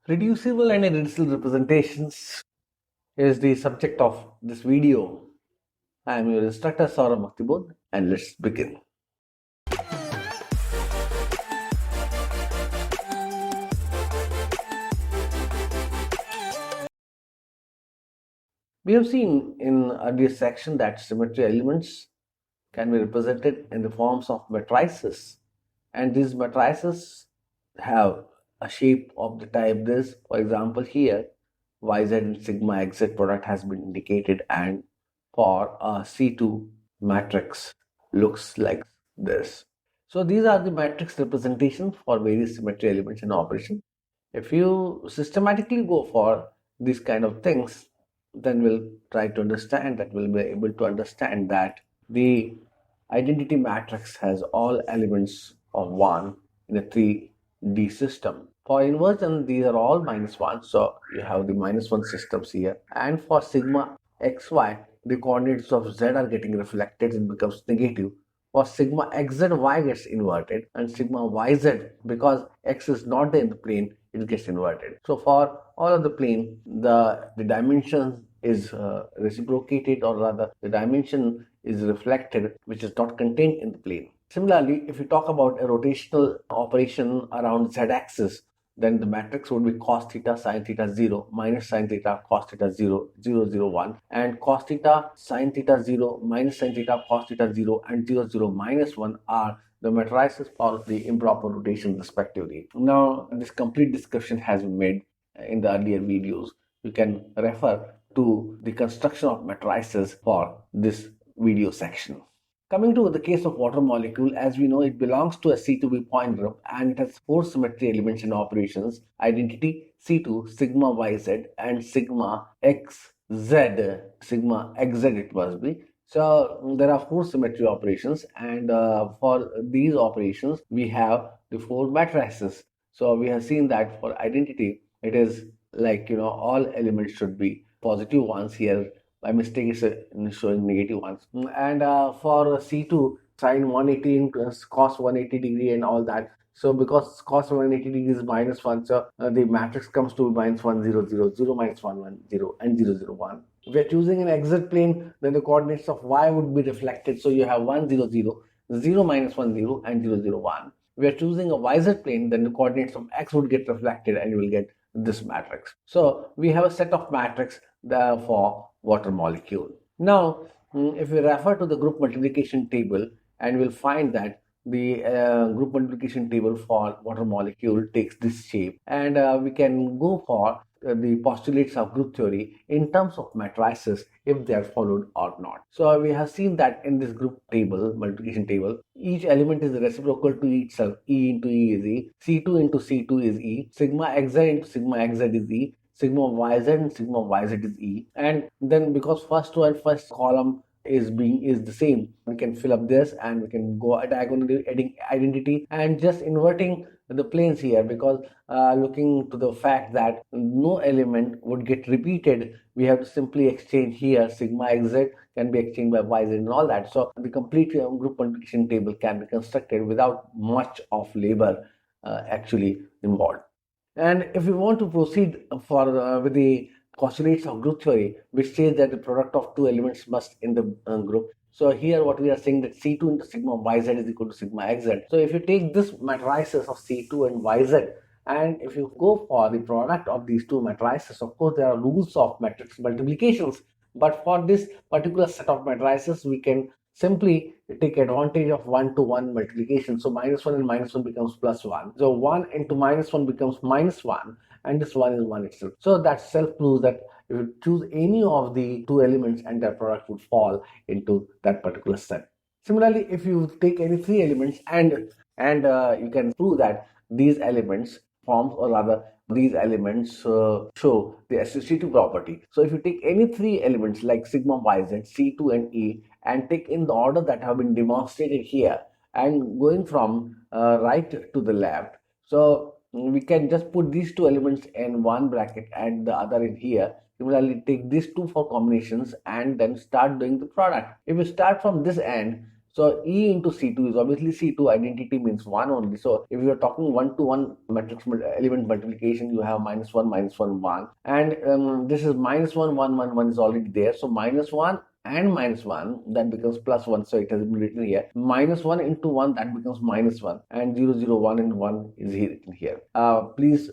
Reducible and irreducible representations is the subject of this video. I am your instructor Saurabh Maktibod, and let's begin. We have seen in earlier section that symmetry elements can be represented in the forms of matrices, and these matrices have a shape of the type this. For example, here yz and sigma xz product has been indicated, and for a C2 matrix looks like this. So these are the matrix representations for various symmetry elements in operation. If you systematically go for these kind of things, then we'll try to understand that we'll be able to understand that the identity matrix has all elements of 1 in a 3D system. For inversion, these are all -1, so you have the -1 systems here. And for sigma xy, the coordinates of z are getting reflected, it becomes negative. For sigma xz, y gets inverted, and sigma yz, because x is not there in the plane, it gets inverted. So for all of the plane, the dimension is reciprocated, or rather the dimension is reflected, which is not contained in the plane. Similarly, if you talk about a rotational operation around z-axis, then the matrix would be cos theta sin theta 0 minus sin theta cos theta 0 0 0 1, and cos theta sin theta 0 minus sin theta cos theta 0 and 0 0 minus 1 are the matrices for the improper rotation respectively. Now, this complete description has been made in the earlier videos. You can refer to the construction of matrices for this video section. Coming to the case of water molecule, as we know, it belongs to a C2B point group, and it has 4 symmetry elements in operations: identity C2, sigma yz, and sigma xz, sigma xz it must be. So there are 4 symmetry operations, and for these operations we have the 4 matrices. So we have seen that for identity it is like, all elements should be positive ones. Here by mistake it's showing negative ones. And for C2, sine 180 plus cos 180 degree and all that. So because cos 180 degree is -1, so the matrix comes to -1 0 0 0 minus 1 1 0 and 0 0 1. If we are choosing an xz plane, then the coordinates of y would be reflected. So you have 1 0 0, 0 minus 1 0 and 0 0 1. If we are choosing a yz plane, then the coordinates of x would get reflected, and you will get this matrix. So we have a set of matrix for water molecule. Now, if we refer to the group multiplication table, and we'll find that the group multiplication table for water molecule takes this shape, and we can go for the postulates of group theory in terms of matrices, if they are followed or not. So we have seen that in this group table, multiplication table, each element is reciprocal to itself. E into E is E, C2 into C2 is E, sigma xz into sigma xz is E, sigma yz and sigma yz is E. And then because first row and first column is the same, we can fill up this, and we can go diagonally adding identity and just inverting the planes here, because looking to the fact that no element would get repeated, we have to simply exchange here. Sigma xz can be exchanged by yz and all that. So the complete group multiplication table can be constructed without much of labor actually involved. And if we want to proceed for with the postulates of group theory, which says that the product of two elements must in the group. So here what we are saying that C2 into sigma yz is equal to sigma xz. So if you take this matrices of C2 and yz, and if you go for the product of these two matrices, of course there are rules of matrix multiplications, but for this particular set of matrices we can simply take advantage of 1-to-1 multiplication. So -1 and -1 becomes +1. So 1 into -1 becomes -1, and this 1 is 1 itself. So that self proves that if you choose any of the two elements, and their product would fall into that particular set. Similarly, if you take any three elements, and you can prove that these elements forms, or rather these elements show the associative property. So if you take any three elements like sigma yz, C2 and E, and take in the order that have been demonstrated here, and going from right to the left, so we can just put these two elements in one bracket and the other in here. Similarly, take these two for combinations and then start doing the product. If you start from this end, So E into C2 is obviously C2 identity means 1 only. So if you are talking 1-to-1 matrix element multiplication, you have -1, -1, 1. And this is -1, 1, 1, 1 is already there. So -1 and -1, that becomes +1. So it has been written here. -1 into 1, that becomes -1. And 0, 0, 1 and 1 is here written here. Please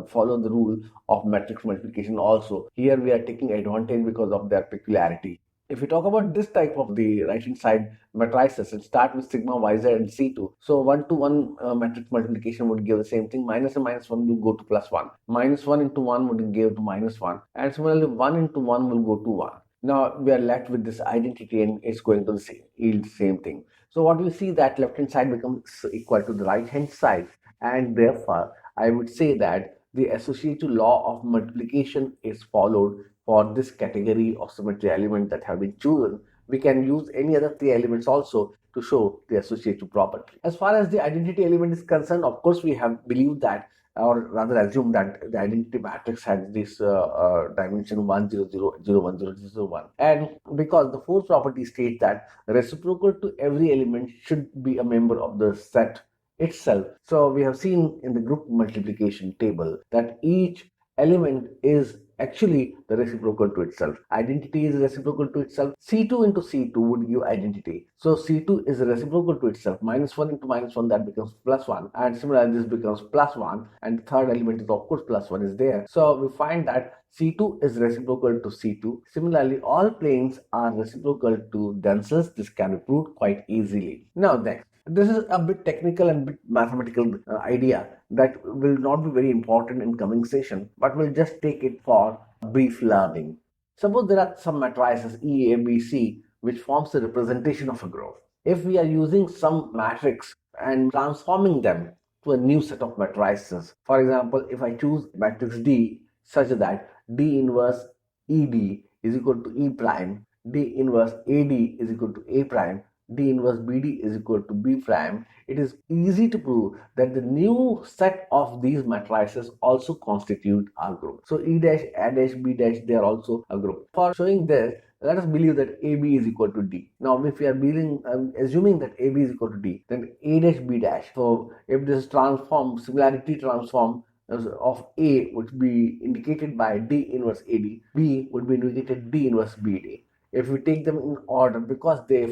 follow the rule of matrix multiplication also. Here we are taking advantage because of their peculiarity. If we talk about this type of the right hand side matrices, it starts with sigma yz and c2. So 1-to-1 matrix multiplication would give the same thing. Minus and -1 will go to +1. -1 into 1 would give to -1. And similarly, 1 into 1 will go to 1. Now we are left with this identity and it's going to yield the same thing. So what we see that left hand side becomes equal to the right hand side, and therefore I would say that the associative law of multiplication is followed for this category of symmetry element that have been chosen. We can use any other three elements also to show the associative property. As far as the identity element is concerned, of course, we have believed that, or rather assume that the identity matrix has this dimension 1, 0, 0, 0, 1, 0, 0, 1. And because the fourth property states that reciprocal to every element should be a member of the set itself. So we have seen in the group multiplication table that each element is actually the reciprocal to itself. Identity is reciprocal to itself. C2 into C2 would give identity. So C2 is reciprocal to itself. -1 into -1, that becomes +1. And similarly, this becomes +1. And the third element is of course +1 is there. So we find that C2 is reciprocal to C2. Similarly, all planes are reciprocal to themselves. This can be proved quite easily. Now next. This is a bit technical and bit mathematical idea that will not be very important in coming session, but we'll just take it for brief learning. Suppose there are some matrices E, A, B, C, which forms the representation of a group. If we are using some matrix and transforming them to a new set of matrices, for example, if I choose matrix D such that D inverse ED is equal to E prime, D inverse AD is equal to A prime, D inverse BD is equal to B prime, it is easy to prove that the new set of these matrices also constitute our group. So E dash, A dash, B dash, they are also a group. For showing this, let us believe that AB is equal to D. Now, if we are assuming that AB is equal to D, then A dash, B dash. So if this similarity transform of A would be indicated by D inverse AD, B would be indicated D inverse BD. If we take them in order, because they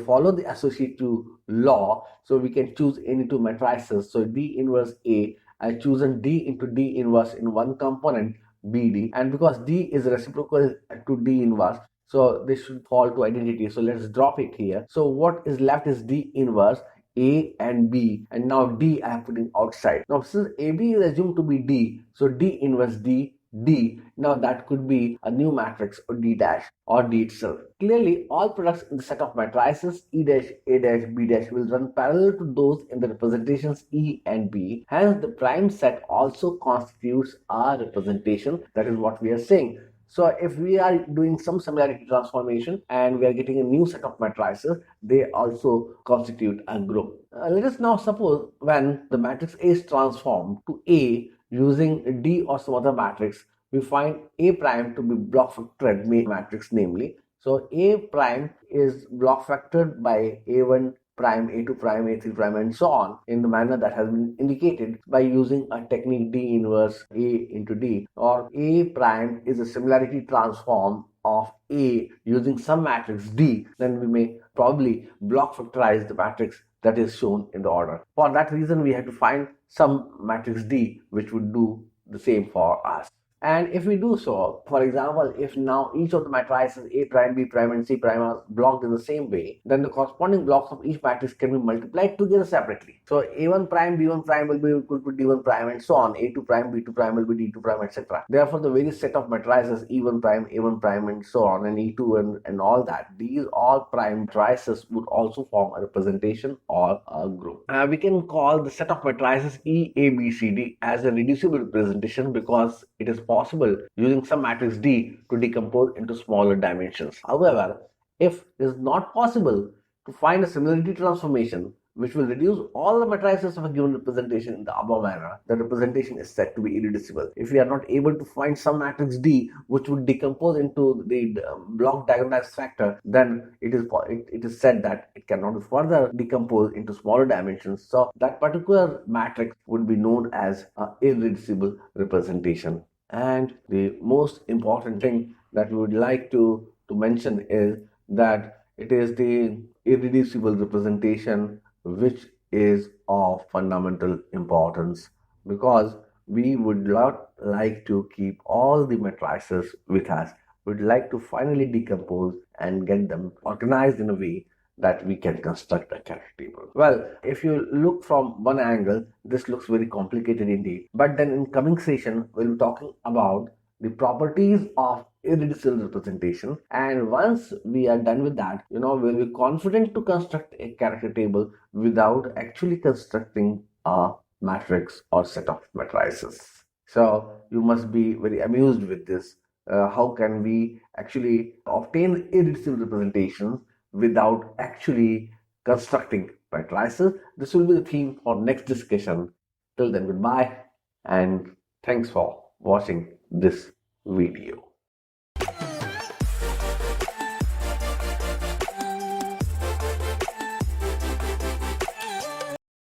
follow the associative law, so we can choose any two matrices. So D inverse A, I chosen D into D inverse in one component BD, and because D is reciprocal to D inverse, so this should fall to identity. So let's drop it here. So what is left is D inverse A and B, and now D I am putting outside. Now since AB is assumed to be D, so D inverse D, D. Now that could be a new matrix or D dash or D itself. Clearly, all products in the set of matrices E dash, A dash, B dash will run parallel to those in the representations E and B. Hence, the prime set also constitutes a representation. That is what we are saying. So if we are doing some similarity transformation and we are getting a new set of matrices, they also constitute a group. Let us now suppose when the matrix A is transformed to A using D or some other matrix, we find A prime to be block factored matrix, namely. So A prime is block factored by A1 prime, A2 prime, A3 prime, and so on in the manner that has been indicated by using a technique D inverse A into D. Or A prime is a similarity transform of A using some matrix D, then we may probably block factorize the matrix that is shown in the order. For that reason, we have to find some matrix D which would do the same for us. And if we do so, for example, if now each of the matrices A prime, B prime, and C prime are blocked in the same way, then the corresponding blocks of each matrix can be multiplied together separately. So A1 prime, B1 prime will be equal to D1 prime, and so on. A2 prime, B2 prime will be D2 prime, etc. Therefore, the various set of matrices E1 prime, A1 prime, and so on, and E2 and all that, these all prime matrices would also form a representation or a group. We can call the set of matrices E, A, B, C, D as a reducible representation because it is possible using some matrix D to decompose into smaller dimensions. However, if it is not possible to find a similarity transformation which will reduce all the matrices of a given representation in the above manner, the representation is said to be irreducible. If we are not able to find some matrix D which would decompose into the block diagonalized factor, then it is said that it cannot be further decomposed into smaller dimensions. So that particular matrix would be known as an irreducible representation. And the most important thing that we would like to mention is that it is the irreducible representation which is of fundamental importance, because we would not like to keep all the matrices with us. We'd like to finally decompose and get them organized in a way that we can construct a character table. Well, if you look from one angle, this looks very complicated indeed. But then in coming session, we'll be talking about the properties of irreducible representation, and once we are done with that, we'll be confident to construct a character table without actually constructing a matrix or set of matrices. So you must be very amused with this. How can we actually obtain irreducible representations without actually constructing matrices? This will be the theme for next discussion. Till then, goodbye and thanks for watching this video.